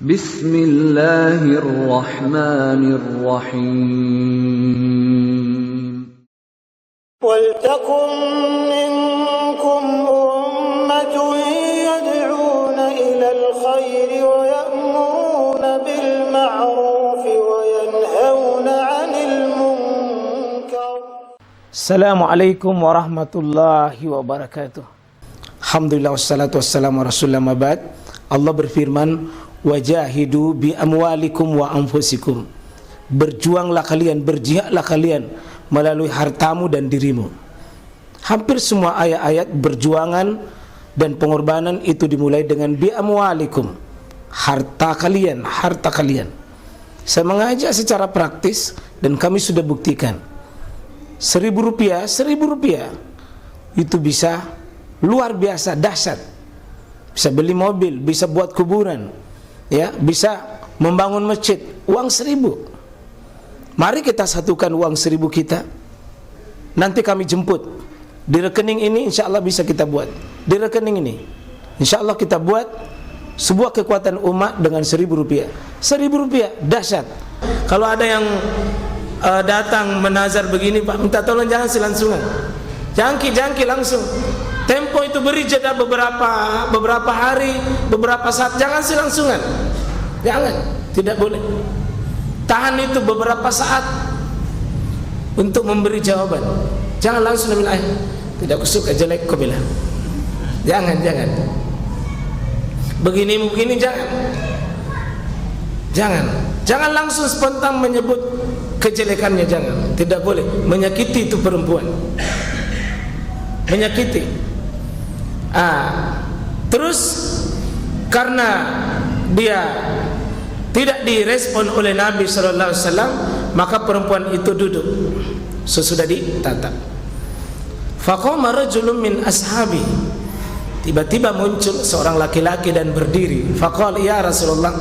Bismillahirrahmanirrahim. وَلْتَكُنْ مِنْكُمْ أُمَّةٌ يَدْعُونَ إِلَى الْخَيْرِ وَيَأْمُرُونَ بِالْمَعْرُوفِ وَيَنْهَوْنَ عَنِ الْمُنْكَرِ. Assalamualaikum warahmatullahi wabarakatuh. Alhamdulillah wassalatu wassalamu rasulullah mabad. Allah berfirman, wajahidu bi amwalikum wa anfusikum. Berjuanglah kalian, berjihadlah kalian melalui hartamu dan dirimu. Hampir semua ayat-ayat berjuangan dan pengorbanan itu dimulai dengan bi amwalikum, harta kalian, harta kalian. Saya mengajak secara praktis dan kami sudah buktikan. Rp1.000 itu bisa luar biasa dahsyat. Bisa beli mobil, bisa buat kuburan, ya, bisa membangun masjid. Uang 1.000. Mari kita satukan uang 1.000 kita. Nanti kami jemput. Di rekening ini insya Allah bisa kita buat. Di rekening ini insya Allah kita buat sebuah kekuatan umat dengan Rp1.000. Rp1.000 dahsyat. Kalau ada yang datang menazar begini, Pak, minta tolong jangan selangsungan. Jangki langsung. Tempo itu beri jeda beberapa hari, beberapa saat. Jangan selangsungan. Jangan, tidak boleh. Tahan itu beberapa saat untuk memberi jawaban. Jangan langsung bilang, tidak kusuka, jelek kau bilang. Jangan. Begini jangan. Jangan langsung spontan menyebut kejelekannya, jangan. Tidak boleh. Menyakiti itu perempuan. Menyakiti. Terus karena dia tidak direspon oleh Nabi SAW, maka perempuan itu duduk sesudah ditatap. Faqama rajulun min ashabi. Tiba-tiba muncul seorang laki-laki dan berdiri. Faqala ya Rasulullah.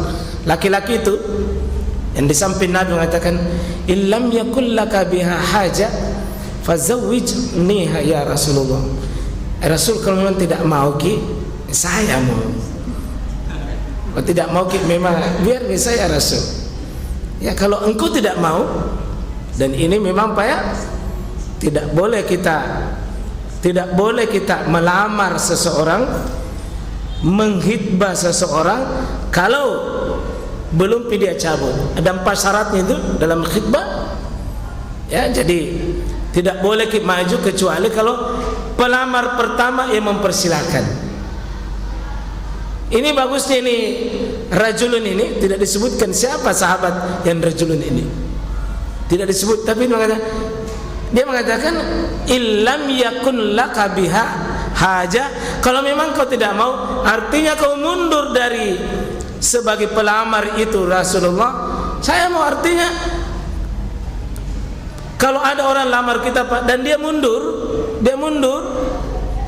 Laki-laki itu yang di samping Nabi mengatakan, illam yakul laka biha haja fazawwijniha ya Rasulullah. Rasul, kalau memang tidak mau saya mau. Kalau tidak mau memang biar saya Rasul. Ya, kalau engkau tidak mau, dan ini memang Pak ya, tidak boleh kita melamar seseorang, menghitbah seseorang kalau belum dia cabut. Ada 4 syaratnya itu dalam khitbah. Ya, jadi tidak boleh maju kecuali kalau pelamar pertama yang mempersilahkan. Ini bagusnya ini rajulun ini tidak disebutkan siapa sahabat yang rajulun ini. Tidak disebut, tapi dia mengatakan illam yakun laka biha haja. Kalau memang kau tidak mau, artinya kau mundur dari sebagai pelamar itu Rasulullah. Saya mau, artinya kalau ada orang lamar kita Pak dan dia mundur,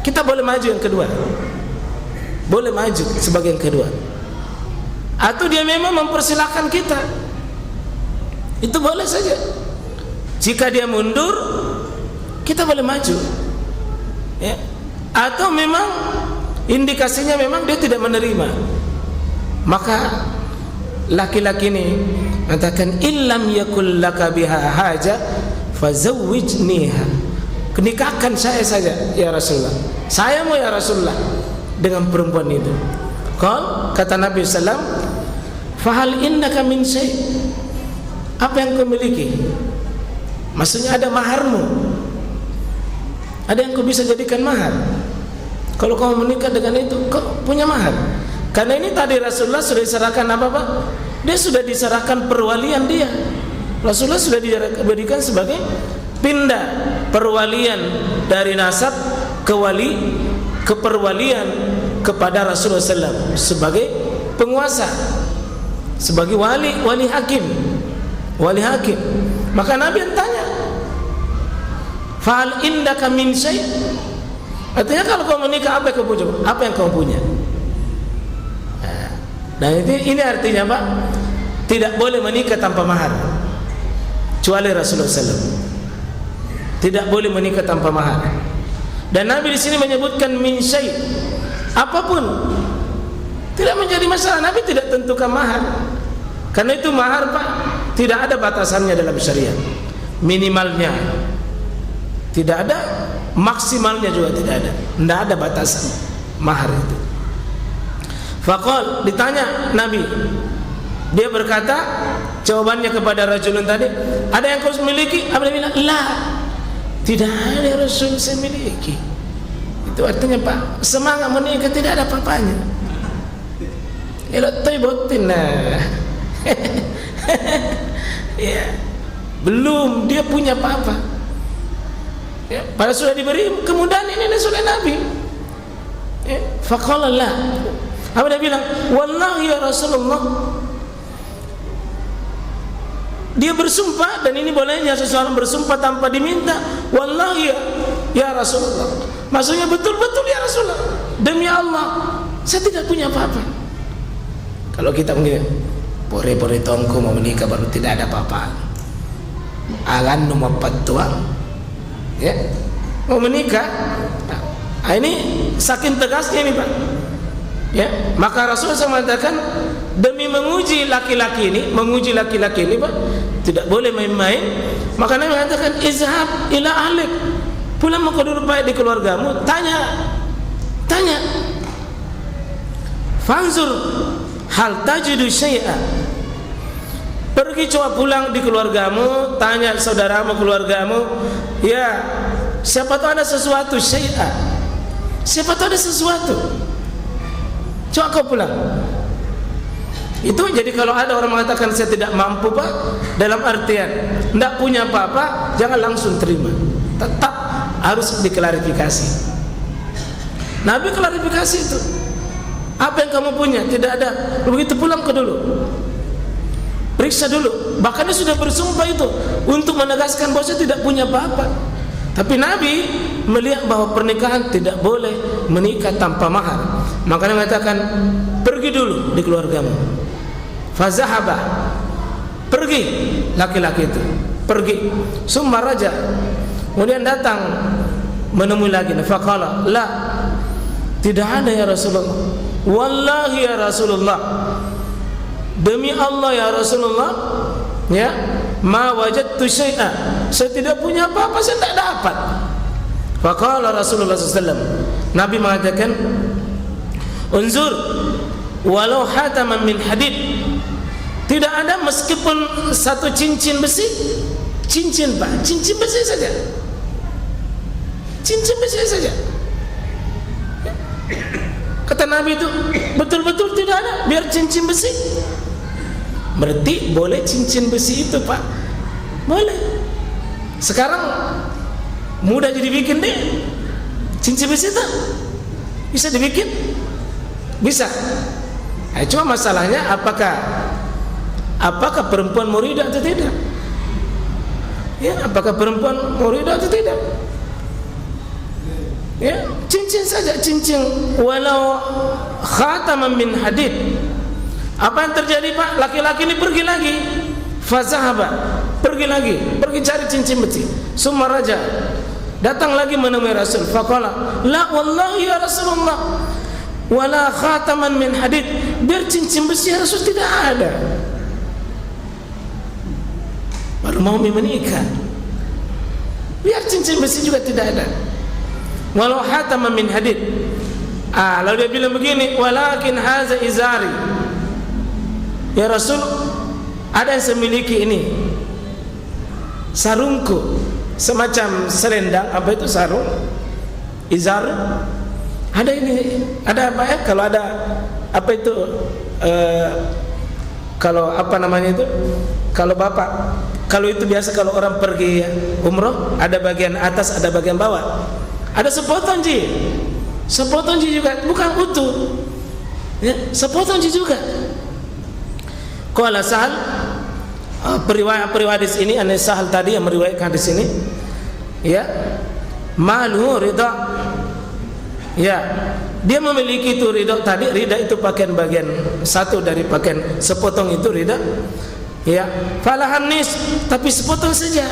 kita boleh maju yang kedua. Boleh maju sebagai yang kedua. Atau dia memang mempersilahkan kita, itu boleh saja. Jika dia mundur, kita boleh maju, ya. Atau memang indikasinya memang dia tidak menerima, maka laki-laki ini mengatakan illam yakul laka biha haja fazawwijniha. Nikahkan saya saja ya Rasulullah. Saya mau ya Rasulullah dengan perempuan itu. Kata Nabi SAW, fahal innaka min syai'. Apa yang kau miliki? Maksudnya ada maharmu, ada yang kau bisa jadikan mahar. Kalau kau menikah dengan itu, kau punya mahar. Karena ini tadi Rasulullah sudah diserahkan apa Pak? Dia sudah diserahkan perwalian dia. Rasulullah sudah diberikan sebagai pindah perwalian dari nasab ke perwalian kepada Rasulullah SAW sebagai penguasa, sebagai wali hakim. Maka Nabi yang tanya, fa'al indaka min syai'. Artinya kalau kau menikah, apa yang kau punya? Apa yang kau punya? Nah ini artinya Pak, tidak boleh menikah tanpa mahar, kecuali Rasulullah SAW. Tidak boleh menikah tanpa mahar. Dan Nabi di sini menyebutkan min syai', apapun Tidak menjadi masalah. Nabi tidak tentukan mahar. Karena itu mahar, Pak, tidak ada batasannya dalam syariat. Minimalnya tidak ada, maksimalnya juga tidak ada. Tidak ada batasan mahar itu. Faqal, ditanya Nabi, dia berkata, jawabannya kepada rajulun tadi, ada yang kau miliki? Apa dia bilang? Lah, tidak ada ya Rasul saya miliki. Itu artinya, Pak, semangat menikah tidak ada apa-apanya. Elok toibotin lah. Ya, belum dia punya apa-apa. Ya, pada sudah diberi kemudahan ini oleh Nabi. Ya, faqala la. Apa dia bilang? Wallahi ya Rasulullah. Dia bersumpah, dan ini bolehnya seseorang bersumpah tanpa diminta. Wallahi ya Rasulullah. Maksudnya betul-betul ya Rasulullah. Demi Allah, saya tidak punya apa-apa. Kalau kita mungkin pore-pore tongku mau menikah baru tidak ada apa-apa. Alan nomor patuang, ya, mau menikah. Nah, ini saking tegasnya ini, Pak. Ya, maka Rasulullah SAW mengatakan demi menguji laki-laki ini, Pak, tidak boleh main-main. Maka Nabi mengatakan izhab ila ahlik, pulang mau dulu baik di keluargamu, tanya, fanzur hal tajidu syai'a, pergi coba pulang di keluargamu, tanya saudaramu, keluargamu, ya, siapa tahu ada sesuatu, syai'a, siapa tahu ada sesuatu. Coba kau pulang. Itu jadi kalau ada orang mengatakan saya tidak mampu, Pak, dalam artian tidak punya apa-apa, jangan langsung terima. Tetap harus diklarifikasi. Nabi klarifikasi itu. Apa yang kamu punya? Tidak ada. Begitu pulang ke dulu. Periksa dulu. Bahkan dia sudah bersumpah itu untuk menegaskan bahwa saya tidak punya apa-apa. Tapi Nabi melihat bahwa pernikahan tidak boleh menikah tanpa mahar. Makanya mengatakan pergi dulu di keluargamu. Fazahaba, pergi laki-laki itu, pergi. Summa raja, kemudian datang menemui lagi. Faqala la, tidak ada ya Rasulullah. Wallahi ya Rasulullah, demi Allah ya Rasulullah, ya, ma wajadtu syai'a, saya tidak punya apa-apa, saya tak dapat. Faqala Rasulullah SAW, Nabi mengatakan, unzur walau hataman min hadid, tidak ada meskipun satu cincin besi, cincin, Pak, cincin besi saja, cincin besi saja. Kata Nabi itu betul-betul tidak ada, biar cincin besi. Berarti boleh cincin besi itu, Pak, boleh. Sekarang mudah jadi bikin deh cincin besi itu, bisa dibikin, bisa. Nah, cuma masalahnya apakah perempuan muridah atau tidak? Ya, apakah perempuan muridah atau tidak? Ya, cincin saja, cincin walau khataman min hadid. Apa yang terjadi, Pak? Laki-laki ini pergi lagi, fazahaba, pergi lagi, pergi cari cincin besi. Summa raja, datang lagi menemui Rasul. Faqala la wallahi ya Rasulullah, wala khataman min hadid, biar cincin besi ya Rasul tidak ada. Baru mau menikah, biar cincin besi juga tidak ada. Walau khataman min hadid. Lalu dia bilang begini, walakin haza izari, ya Rasul, ada yang saya miliki ini, sarungku, semacam selendang, apa itu sarung, izar. Ada ini, ada apa ya? Kalau ada apa itu, kalau apa namanya itu, kalau bapak, kalau itu biasa kalau orang pergi umroh, ada bagian atas, ada bagian bawah, ada sepotong ji juga, bukan utuh, ya, sepotong ji juga. Qala Sahal, periwayat hadis ini, Anas Sahal tadi yang meriwayatkan hadis ini, ya, malu ridha, ya, dia memiliki itu ridha tadi. Ridha itu pakaian bagian satu dari pakaian, sepotong itu ridha, ya, falahan nis, tapi sepotong saja.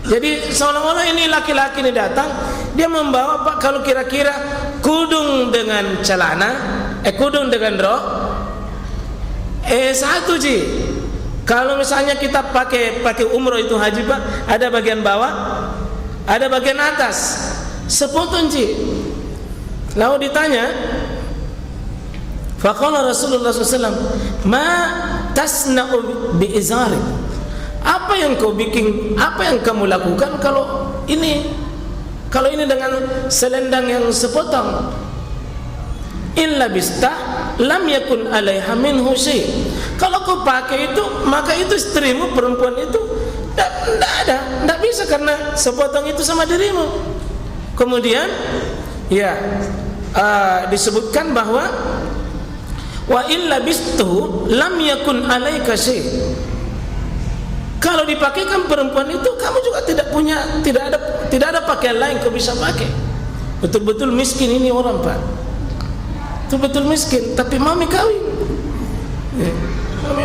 Jadi seolah-olah ini laki-laki ini datang, dia membawa, Pak, kalau kira-kira kudung dengan celana, kudung dengan rok, satu ji. Kalau misalnya kita pakai umroh itu haji Pak, ada bagian bawah, ada bagian atas, sepotong ji. Lalu ditanya, faqala Rasulullah SAW, ma tasna'u bi izari. Apa yang kau bikin, apa yang kamu lakukan kalau ini dengan selendang yang sepotong? Illa bistah lam yakun alaiha minhu syai. Kalau kau pakai itu, maka itu istrimu, perempuan itu tidak bisa karena sepotong itu sama dirimu. Kemudian disebutkan bahwa wa illa bistu lam yakun alaika syai. Kalau dipakaikan perempuan itu, kamu juga tidak ada pakaian lain kau bisa pakai. Betul-betul miskin ini orang Pak. Betul-betul miskin, tapi mau kawin,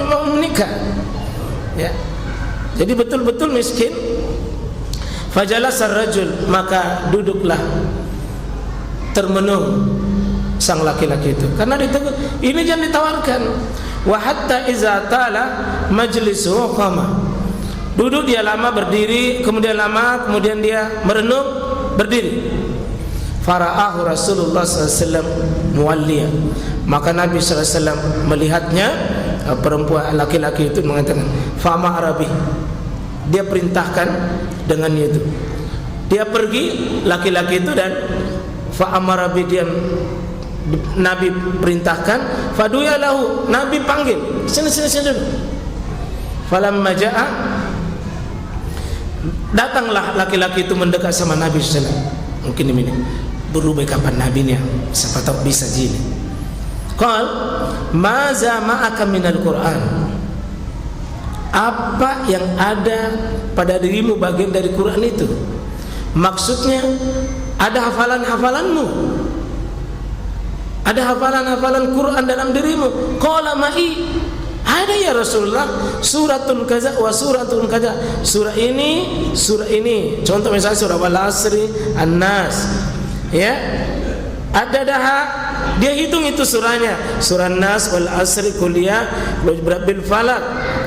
mau menikah, ya. Jadi betul-betul miskin. Fajalasar rajul, maka duduklah termenung sang laki-laki itu. Karena ini jangan ditawarkan. Wa hatta iza tala majlisuhu qama. Duduk dia lama, berdiri, kemudian lama, kemudian dia merenung, berdiri. Fara'ahu Rasulullah SAW muwalliya. Maka Nabi SAW melihatnya, perempuan laki-laki itu mengatakan, fama arabi. Dia perintahkan dengannya itu. Dia pergi laki-laki itu dan fa'amara bi, dia Nabi perintahkan, faduya lahu, Nabi panggil, sini dulu. Falamma ja'a, datanglah laki-laki itu mendekat sama Nabi SAW. Mungkin ini berubah kapan Nabi nya, siapa tahu bisa jini. Qal maza ma'aka minal Qur'an. Apa yang ada pada dirimu bagian dari Quran itu? Maksudnya ada hafalan-hafalanmu, ada hafalan-hafalan Quran dalam dirimu. Qala ma'i, ada ya Rasulullah, suratun kaza wa suratun kaza. Surah ini. Contoh misalnya surah Al-Asri, An-Nas. Ya. Ada dah, dia hitung itu surahnya. Surah Nas, wal Asri, kuliah, bil falak.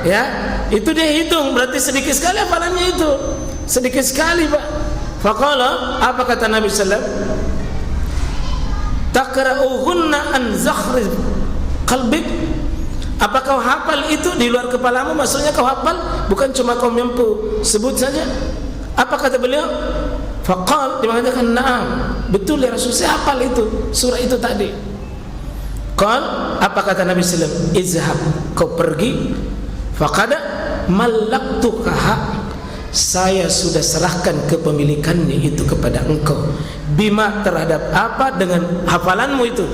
Ya. Itu dia hitung, berarti sedikit sekali hafalannya itu. Sedikit sekali, Pak. Faqala, apa kata Nabi sallallahu alaihi wasallam? Taqra'uhunna an zakhrib qalbik. Apa kau hafal itu di luar kepalamu? Maksudnya kau hafal, bukan cuma kau mampu sebut saja. Apa kata beliau? Faqal, dia mengatakan na'am, betul ya Rasul, saya hafal itu surah itu tadi. Qal, apa kata Nabi sallallahu alaihi wasallam? Izhab, kau pergi. Faqad mallaktukaha, saya sudah serahkan kepemilikannya itu kepada engkau. Bima, terhadap apa? Dengan hafalanmu itu.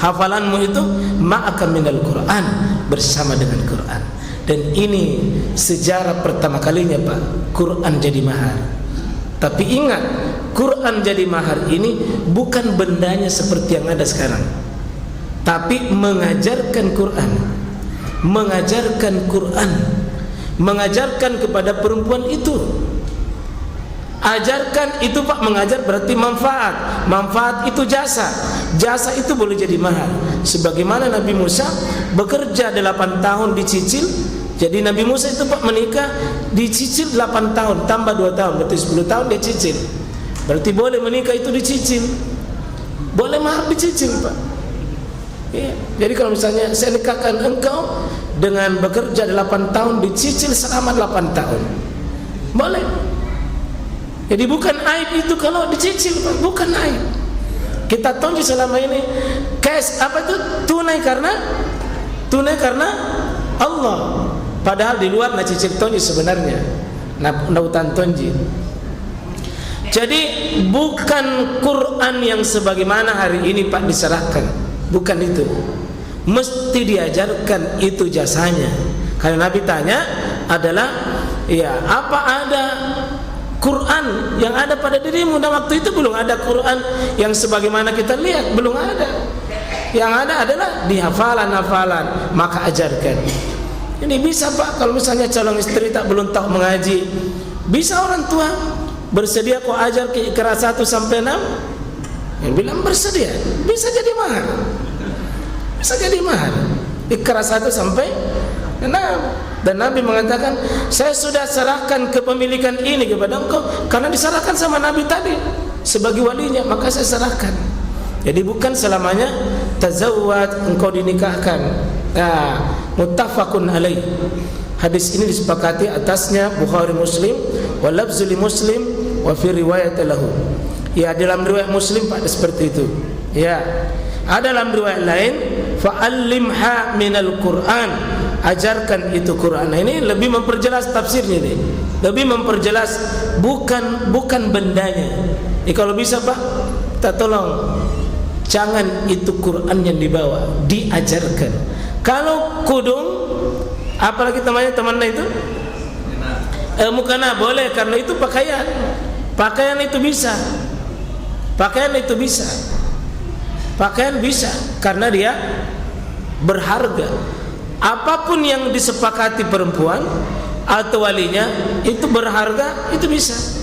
Hafalanmu itu ma'aka minal Quran, bersama dengan Quran. Dan ini sejarah pertama kalinya Pak, Quran jadi mahar. Tapi ingat, Quran jadi mahar ini bukan bendanya seperti yang ada sekarang, tapi mengajarkan Quran. Mengajarkan Quran, mengajarkan kepada perempuan itu. Ajarkan itu Pak, mengajar berarti manfaat. Manfaat itu jasa. Jasa itu boleh jadi mahar. Sebagaimana Nabi Musa bekerja 8 tahun dicicil. Jadi Nabi Musa itu Pak menikah dicicil 8 tahun, tambah 2 tahun, berarti 10 tahun dia cicil. Berarti boleh menikah itu dicicil. Boleh mahar dicicil Pak. Ya. Jadi kalau misalnya saya nikahkan engkau dengan bekerja 8 tahun dicicil selama 8 tahun, boleh. Jadi bukan aib itu kalau dicicil Pak, bukan aib. Kita tahu selama ini cash apa itu tunai karena Allah. Padahal di luar na cicil tonji sebenarnya, na utan tonji. Jadi bukan Quran yang sebagaimana hari ini Pak diserahkan, bukan itu. Mesti diajarkan itu jasanya. Kalau Nabi tanya adalah, ya apa ada Quran yang ada pada dirimu? Dan waktu itu belum ada Quran yang sebagaimana kita lihat, belum ada. Yang ada adalah di hafalan-hafalan, maka ajarkan. Ini bisa Pak, kalau misalnya calon istri tak belum tahu mengaji, bisa orang tua bersedia kau ajar ke Iqra 1 sampai 6. Yang bilang bersedia, bisa jadi mahar. Bisa jadi mahar. Iqra 1 sampai 6. Dan Nabi mengatakan, saya sudah serahkan kepemilikan ini kepada engkau karena diserahkan sama Nabi tadi sebagai walinya, maka saya serahkan. Jadi bukan selamanya tazawwad, engkau dinikahkan. Nah, muttafaqun alaih. Hadis ini disepakati atasnya Bukhari Muslim, wa lafzu li Muslim wa fi riwayat lahu. Ya, dalam riwayat Muslim pada seperti itu. Ya. Ada dalam riwayat lain, fa'allimha minal Qur'an, ajarkan itu Quran. Nah, ini lebih memperjelas tafsirnya ini. Lebih memperjelas bukan bendanya. Kalau bisa Pak, kita tolong jangan itu Quran yang dibawa, diajarkan. Kalau kudung, apalagi temannya itu mukana boleh, karena itu pakaian itu bisa, pakaian bisa karena dia berharga. Apapun yang disepakati perempuan atau walinya itu berharga, itu bisa.